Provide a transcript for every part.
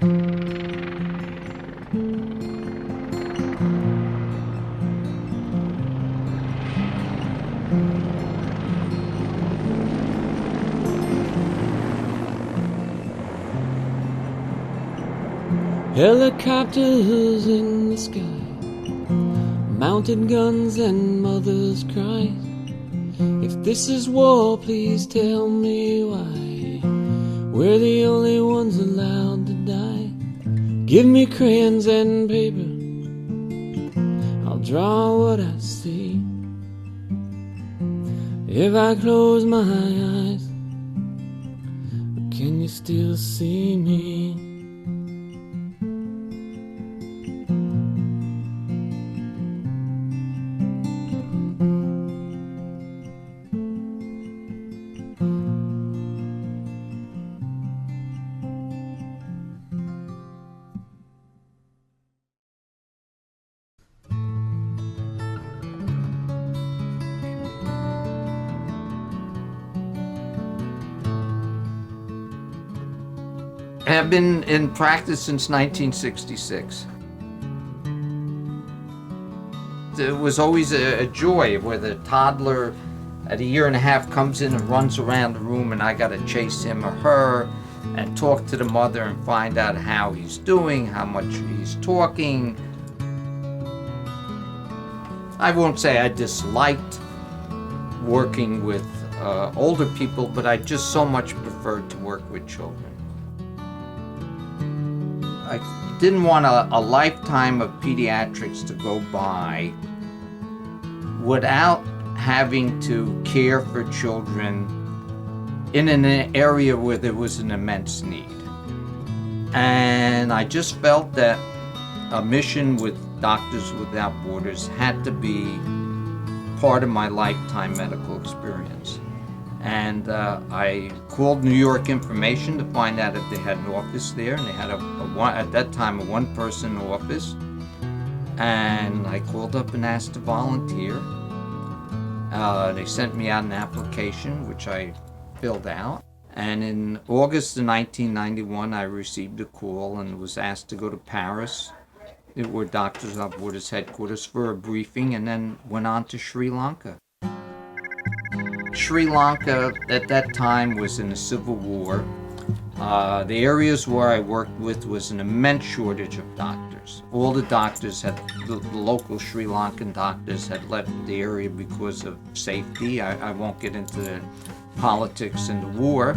Helicopters in the sky, mounted guns and mothers' cries. If this is war, please tell me why we're the only ones allowed to die. Give me crayons and paper, I'll draw what I see. If I close my eyes, can you still see me? I have been in practice since 1966. It was always a joy where the toddler at a year and a half comes in and runs around the room, and I got to chase him or her and talk to the mother and find out how he's doing, how much he's talking. I won't say I disliked working with older people, but I just so much preferred to work with children. I didn't want a lifetime of pediatrics to go by without having to care for children in an area where there was an immense need. And I just felt that a mission with Doctors Without Borders had to be part of my lifetime medical experience. And I called New York Information to find out if they had an office there, and they had at that time a one-person office. And I called up and asked to volunteer. They sent me out an application, which I filled out. And in August of 1991, I received a call and was asked to go to Paris, where Doctors Without Borders headquarters, for a briefing, and then went on to Sri Lanka. Sri Lanka at that time was in a civil war. The areas where I worked with was an immense shortage of doctors. All the doctors the local Sri Lankan doctors had left the area because of safety. I won't get into the politics and the war.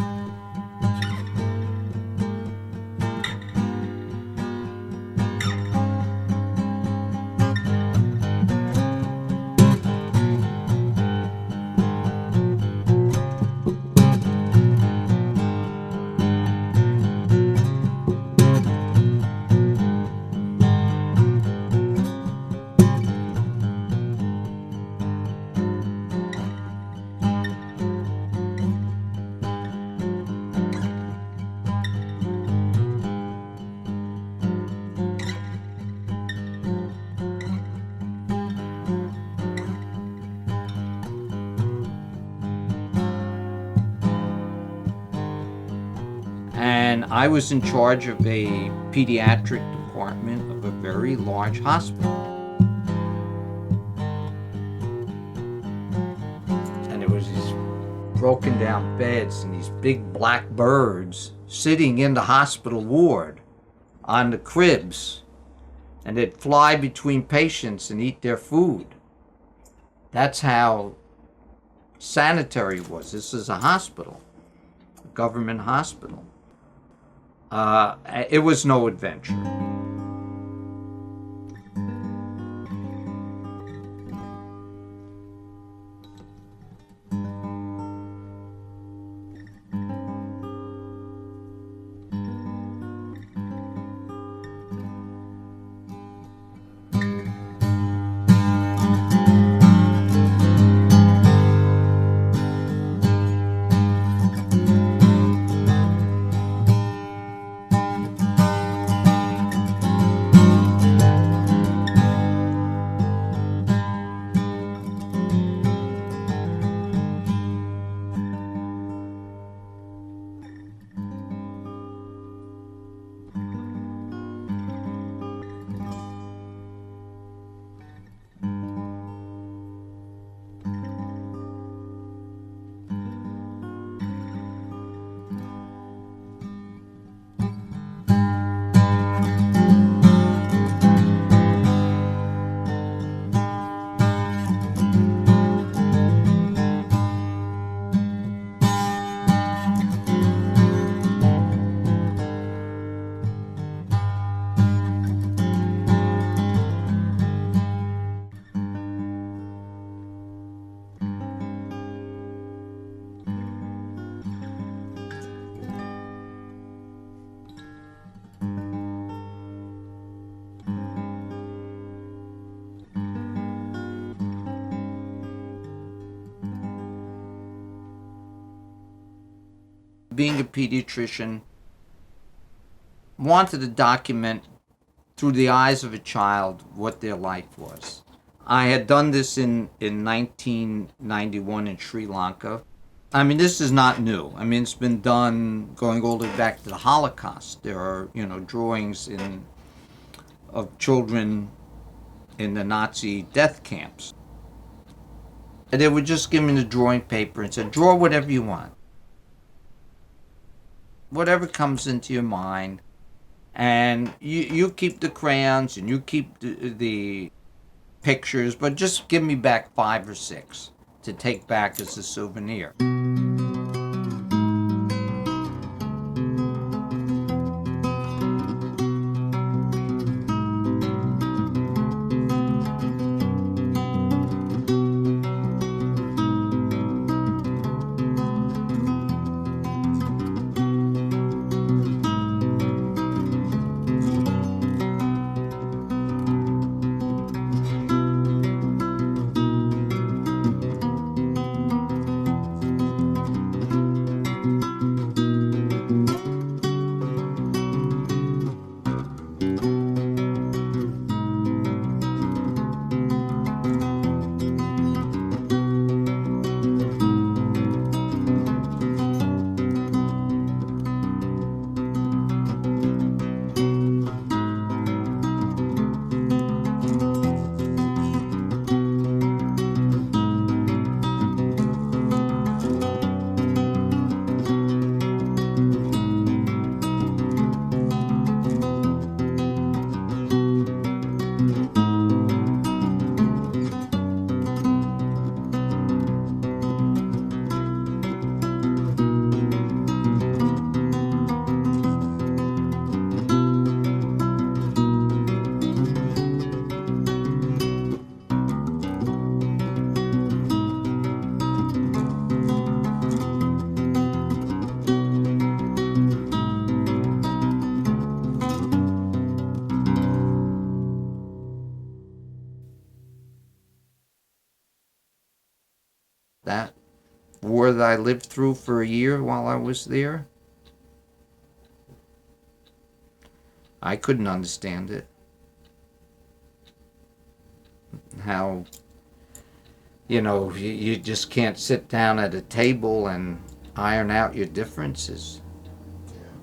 And I was in charge of a pediatric department of a very large hospital. And there was these broken down beds and these big black birds sitting in the hospital ward on the cribs. And they'd fly between patients and eat their food. That's how sanitary it was. This is a hospital, a government hospital. It was no adventure. being a pediatrician, wanted to document through the eyes of a child what their life was. I had done this in 1991 in Sri Lanka. I mean, this is not new. I mean, it's been done going all the way back to the Holocaust. There are, drawings of children in the Nazi death camps. And they would just give me the drawing paper and said, draw whatever you want. Whatever comes into your mind. And you keep the crayons and you keep the pictures, but just give me back 5 or 6 to take back as a souvenir. That war that I lived through for a year while I was there, I couldn't understand it. How, you just can't sit down at a table and iron out your differences.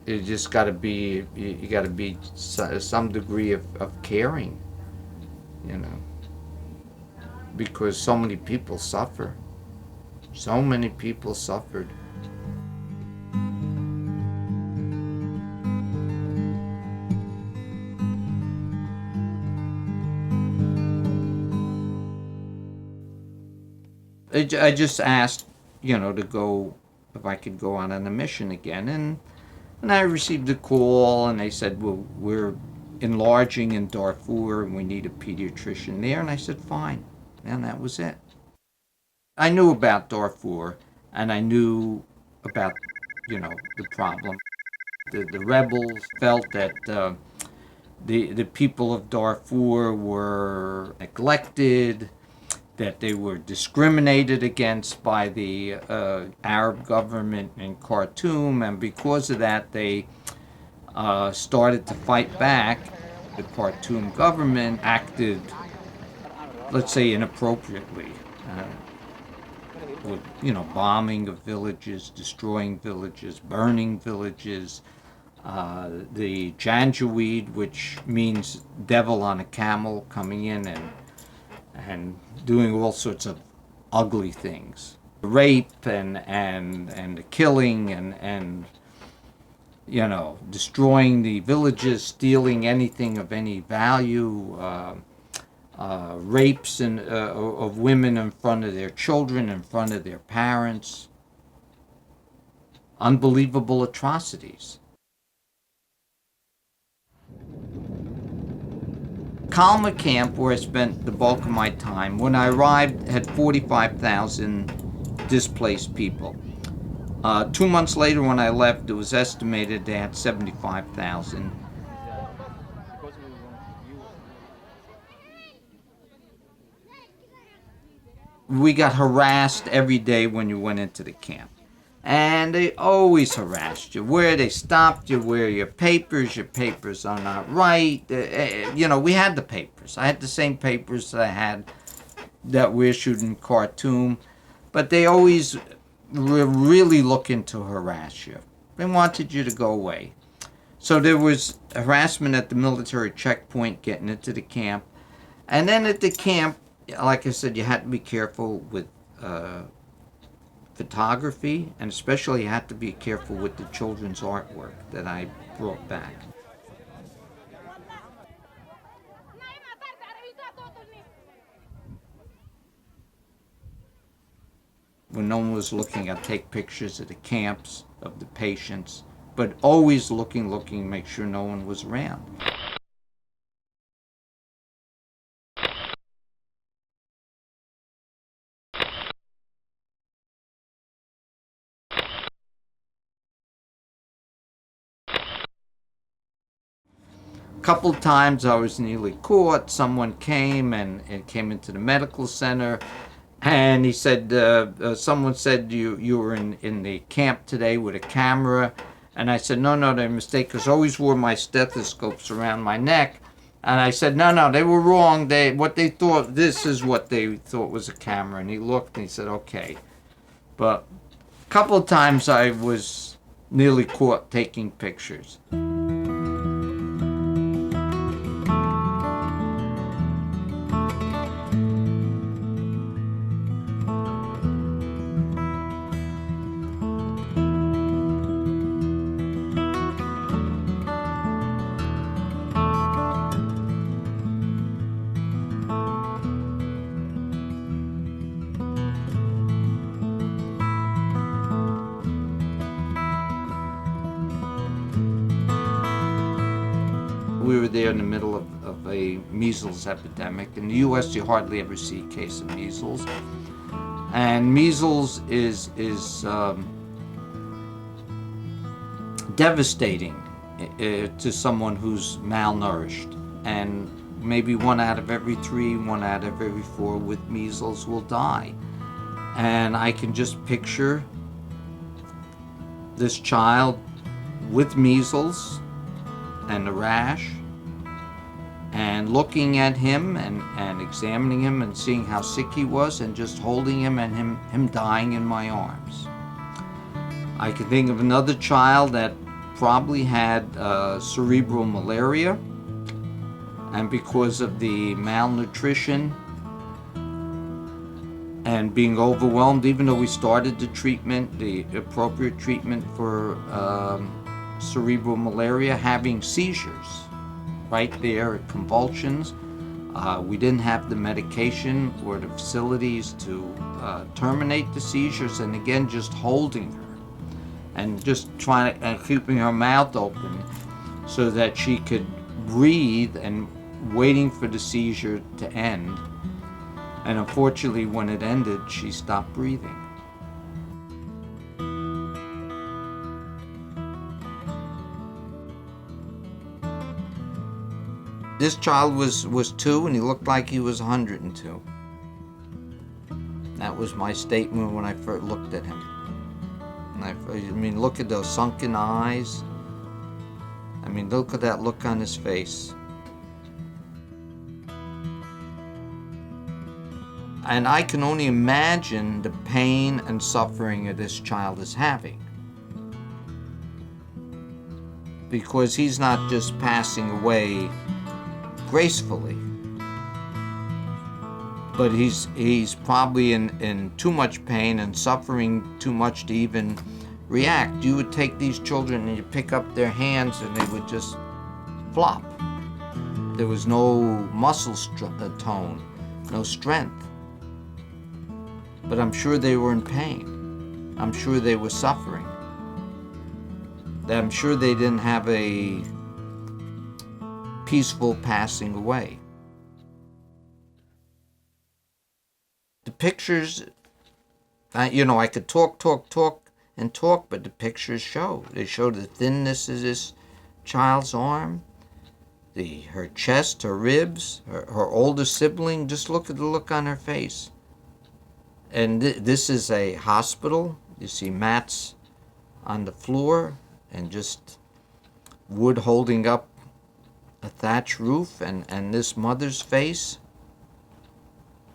You just got to be, you got to be some degree of caring, because so many people suffer. So many people suffered. I just asked, to go, if I could go on a mission again. And I received a call and they said, well, we're enlarging in Darfur and we need a pediatrician there. And I said, fine. And that was it. I knew about Darfur, and I knew about, the problem. The rebels felt that the people of Darfur were neglected, that they were discriminated against by the Arab government in Khartoum, and because of that, they started to fight back. The Khartoum government acted, let's say, inappropriately. With, bombing of villages, destroying villages, burning villages, the Janu, which means devil on a camel, coming in and doing all sorts of ugly things. Rape and the killing and destroying the villages, stealing anything of any value, rapes of women in front of their children, in front of their parents. Unbelievable atrocities. Kalma camp, where I spent the bulk of my time, when I arrived, had 45,000 displaced people. 2 months later, when I left, it was estimated they had 75,000. We got harassed every day when you went into the camp. And they always harassed you. Where they stopped you, where your papers are not right. We had the papers. I had the same papers that I had that were issued in Khartoum, but they always were really looking to harass you. They wanted you to go away. So there was harassment at the military checkpoint getting into the camp. And then at the camp, like I said, you had to be careful with photography, and especially you had to be careful with the children's artwork that I brought back. When no one was looking, I'd take pictures of the camps, of the patients, but always looking, make sure no one was around. Couple times I was nearly caught. Someone came and came into the medical center, and he said, someone said you were in the camp today with a camera. And I said, no, they're mistaken, because I always wore my stethoscopes around my neck. And I said, no, they were wrong. This is what they thought was a camera. And he looked and he said, okay. But a couple of times I was nearly caught taking pictures. We were there in the middle of a measles epidemic. In the U.S., you hardly ever see a case of measles. And measles is devastating to someone who's malnourished. And maybe 1 out of every 3, 1 out of every 4 with measles will die. And I can just picture this child with measles and a rash, and looking at him and examining him and seeing how sick he was, and just holding him and him dying in my arms. I can think of another child that probably had cerebral malaria, and because of the malnutrition and being overwhelmed, even though we started the appropriate treatment for cerebral malaria, having seizures right there, convulsions. We didn't have the medication or the facilities to terminate the seizures, and again, just holding her and just trying and keeping her mouth open so that she could breathe, and waiting for the seizure to end. And unfortunately, when it ended, she stopped breathing. This child was 2, and he looked like he was 102. That was my statement when I first looked at him. And I mean, look at those sunken eyes. I mean, look at that look on his face. And I can only imagine the pain and suffering that this child is having. Because he's not just passing away gracefully, but he's probably in too much pain and suffering too much to even react. You would take these children and you pick up their hands and they would just flop. There was no muscle tone, no strength. But I'm sure they were in pain. I'm sure they were suffering. I'm sure they didn't have a peaceful passing away. The pictures, I could talk, but the pictures show. They show the thinness of this child's arm, her chest, her ribs, her older sibling. Just look at the look on her face. And this is a hospital. You see mats on the floor and just wood holding up a thatch roof, and this mother's face.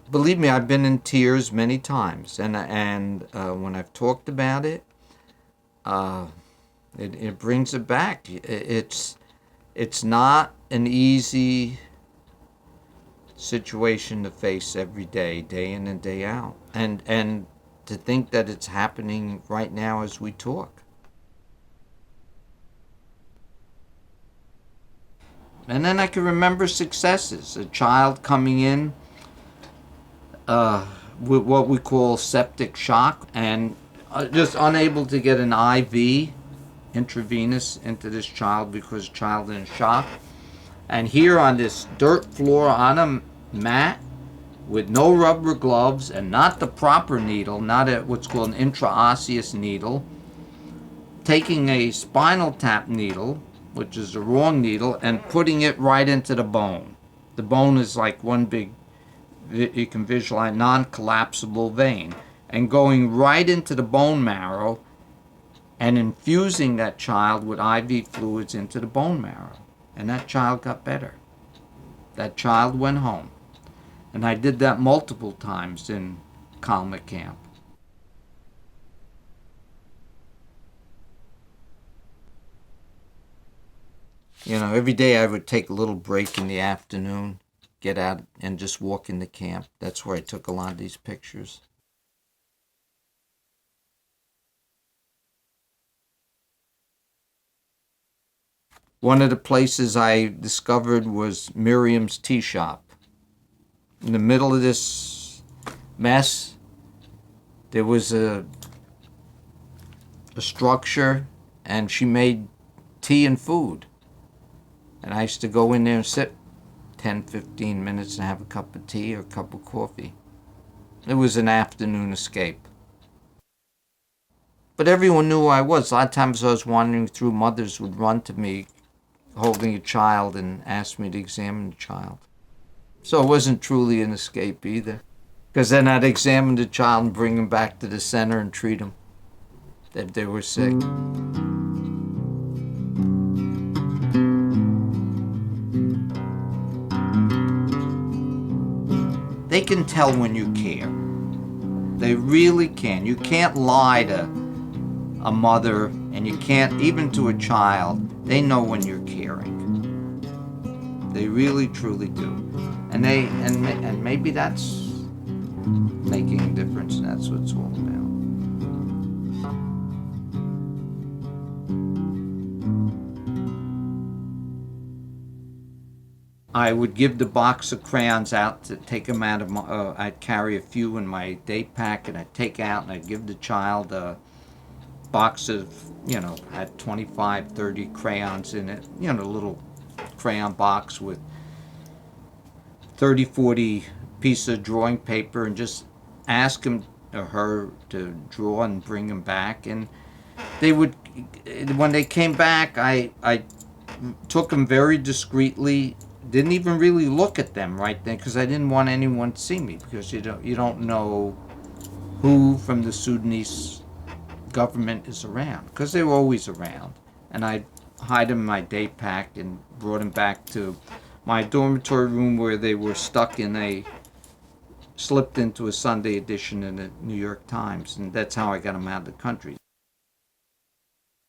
Believe me, I've been in tears many times, and when I've talked about it, it brings it back. It's not an easy situation to face every day, day in and day out, and to think that it's happening right now as we talk. And then I can remember successes. A child coming in with what we call septic shock and just unable to get an IV intravenous into this child because the child is in shock. And here on this dirt floor on a mat with no rubber gloves and not the proper needle, not what's called an intraosseous needle, taking a spinal tap needle, which is the wrong needle, and putting it right into the bone. The bone is like one big, you can visualize, non-collapsible vein, and going right into the bone marrow and infusing that child with IV fluids into the bone marrow. And that child got better. That child went home. And I did that multiple times in Kalma camp. You know, every day I would take a little break in the afternoon, get out and just walk in the camp. That's where I took a lot of these pictures. One of the places I discovered was Miriam's tea shop. In the middle of this mess, there was a structure, and she made tea and food. And I used to go in there and sit 10, 15 minutes and have a cup of tea or a cup of coffee. It was an afternoon escape. But everyone knew who I was. A lot of times I was wandering through, mothers would run to me holding a child and ask me to examine the child. So it wasn't truly an escape either. Because then I'd examine the child and bring him back to the center and treat them if they were sick. They can tell when you care. They really can. You can't lie to a mother, and you can't, even to a child. They know when you're caring. They really, truly do. And maybe that's making a difference, and that's what it's all about. I would give the box of crayons out to take them out of my, I'd carry a few in my day pack, and I'd take out and I'd give the child a box of, had 25, 30 crayons in it, a little crayon box with 30, 40 pieces of drawing paper, and just ask him or her to draw and bring them back. And they would, when they came back, I took them very discreetly. Didn't even really look at them right then, because I didn't want anyone to see me, because you don't know who from the Sudanese government is around, because they were always around. And I'd hide them in my day pack and brought them back to my dormitory room, where they were stuck in a, slipped into a Sunday edition in the New York Times, and that's how I got them out of the country.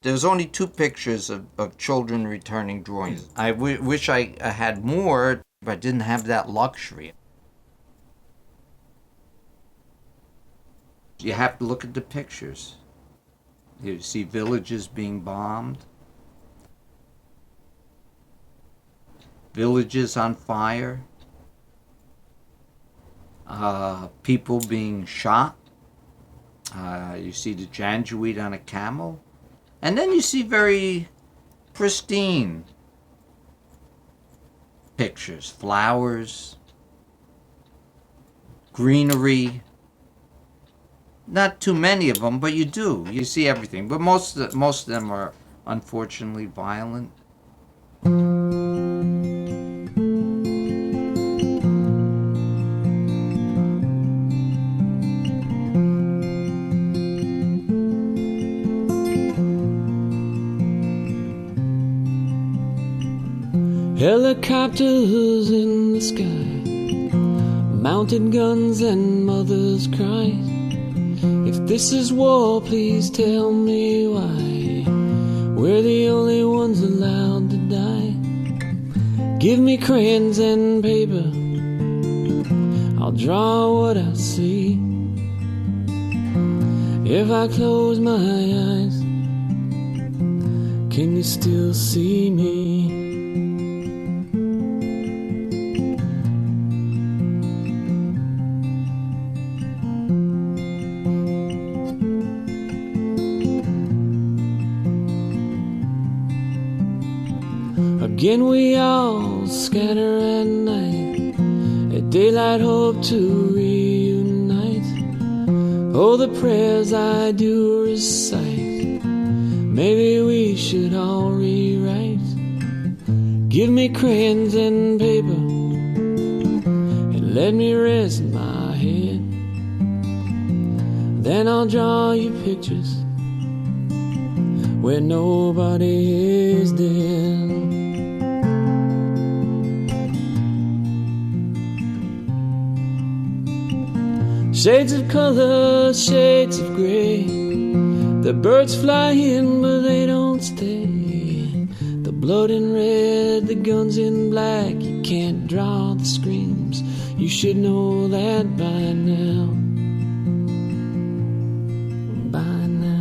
There's only 2 pictures of children returning drawings. I wish I had more, but I didn't have that luxury. You have to look at the pictures. You see villages being bombed, villages on fire, people being shot. You see the Janjaweed on a camel. And then you see very pristine pictures, flowers, greenery. Not too many of them, but you do. You see everything. But most of them are unfortunately violent. Helicopters in the sky, mounted guns and mothers' cries. If this is war, please tell me why we're the only ones allowed to die. Give me crayons and paper, I'll draw what I see. If I close my eyes, can you still see me? Again we all scatter at night, at daylight hope to reunite. Oh, the prayers I do recite, maybe we should all rewrite. Give me crayons and paper, and let me rest my head. Then I'll draw you pictures where nobody is dead. Shades of color, shades of gray. The birds fly in, but they don't stay. The blood in red, the guns in black. You can't draw the screams, you should know that by now. By now.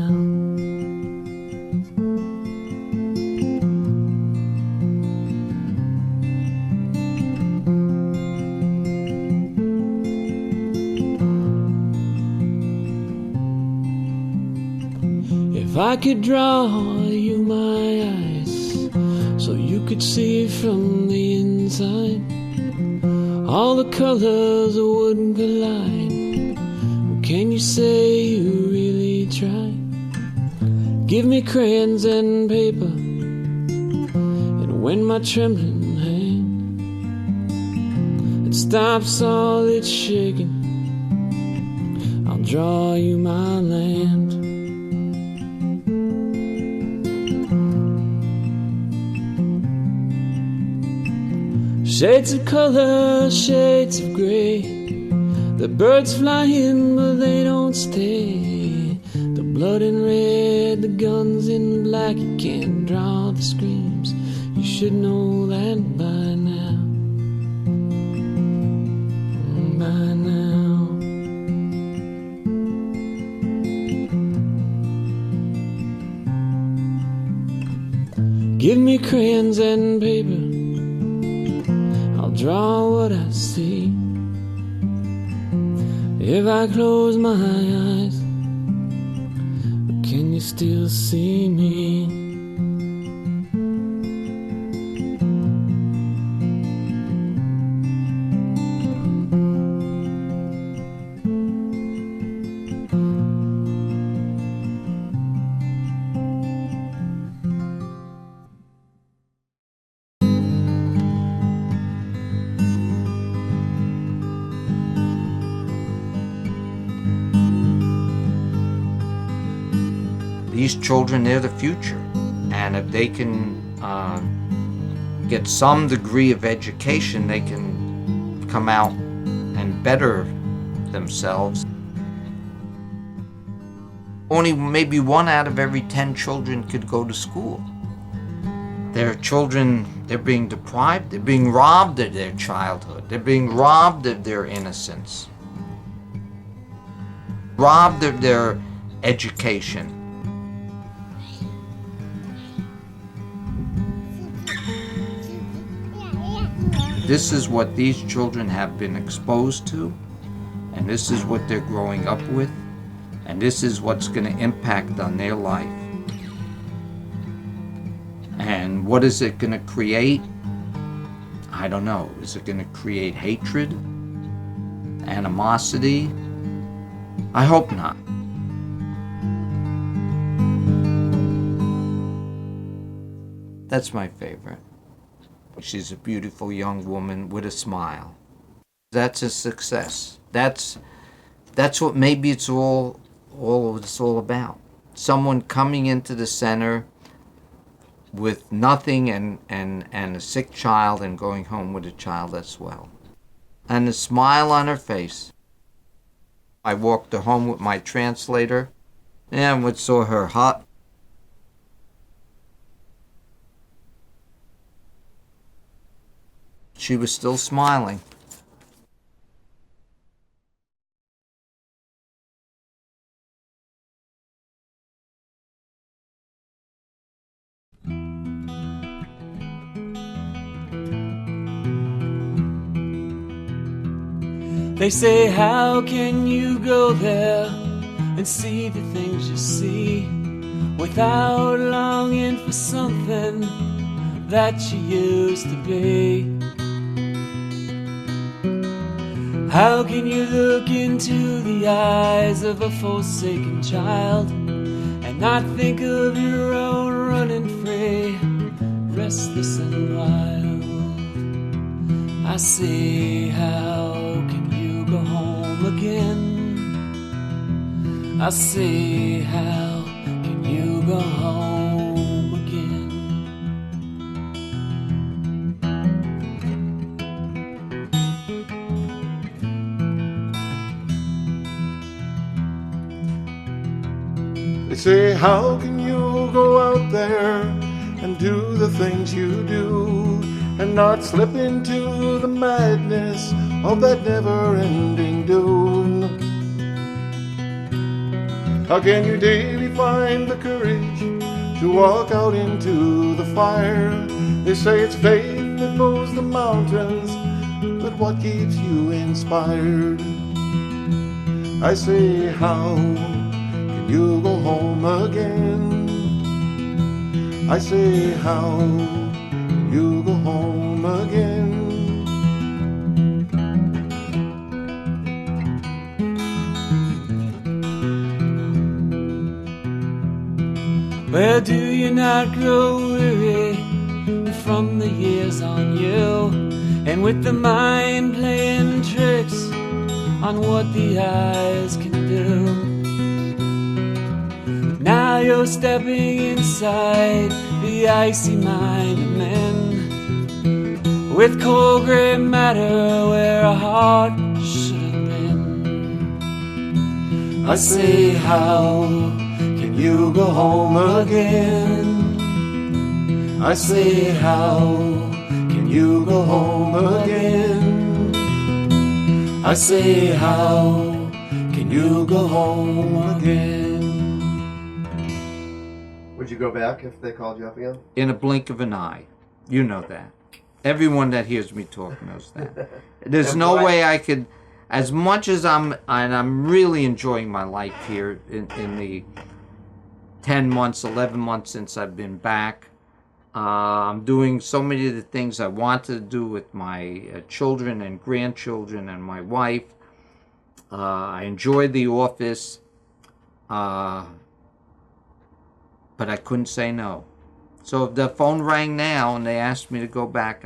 If I could draw you my eyes, so you could see from the inside, all the colors wouldn't collide. Can you say you really tried? Give me crayons and paper, and when my trembling hand it stops all its shaking, I'll draw you my land. Shades of color, shades of gray. The birds fly in, but they don't stay. The blood in red, the guns in black. You can't draw the screams, you should know that by now. By now. Give me crayons and paper, draw what I see. If I close my eyes, can you still see me? These children, they're the future, and if they can get some degree of education, they can come out and better themselves. Only maybe 1 out of every 10 children could go to school. Their children, they're being deprived, they're being robbed of their childhood, they're being robbed of their innocence, robbed of their education. This is what these children have been exposed to, and this is what they're growing up with, and this is what's going to impact on their life. And what is it going to create? I don't know. Is it going to create hatred, animosity? I hope not. That's my favorite. She's a beautiful young woman with a smile. That's a success. That's what maybe it's all it's all about. Someone coming into the center with nothing and a sick child and going home with a child as well. And the smile on her face. I walked her home with my translator and we saw her hot. She was still smiling. They say, how can you go there and see the things you see without longing for something that you used to be? How can you look into the eyes of a forsaken child and not think of your own running free, restless and wild? I say, how can you go home again? I say, how can you go home again? They say, how can you go out there and do the things you do and not slip into the madness of that never-ending doom? How can you daily find the courage to walk out into the fire? They say it's faith that moves the mountains, but what keeps you inspired? I say, how can you go home again? I say, how can you go home again? Well, do you not grow weary from the years on you, and with the mind playing tricks on what the eyes can do? Now you're stepping inside the icy mind of men, with cold gray matter where a heart should have been. I say, how can you go home again? I say, how can you go home again? I say, how can you go home again? Would you go back if they called you up again? In a blink of an eye. You know that. Everyone that hears me talk knows that. There's no way I could, as much as I'm really enjoying my life here in the 10 months, 11 months since I've been back. I'm doing so many of the things I wanted to do with my children and grandchildren and my wife. I enjoy the office, but I couldn't say no. So if the phone rang now and they asked me to go back,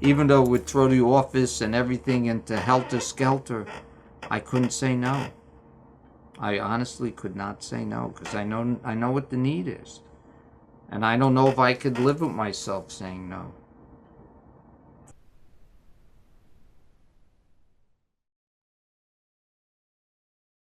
even though it would throw the office and everything into helter-skelter, I couldn't say no. I honestly could not say no, because I know what the need is. And I don't know if I could live with myself saying no.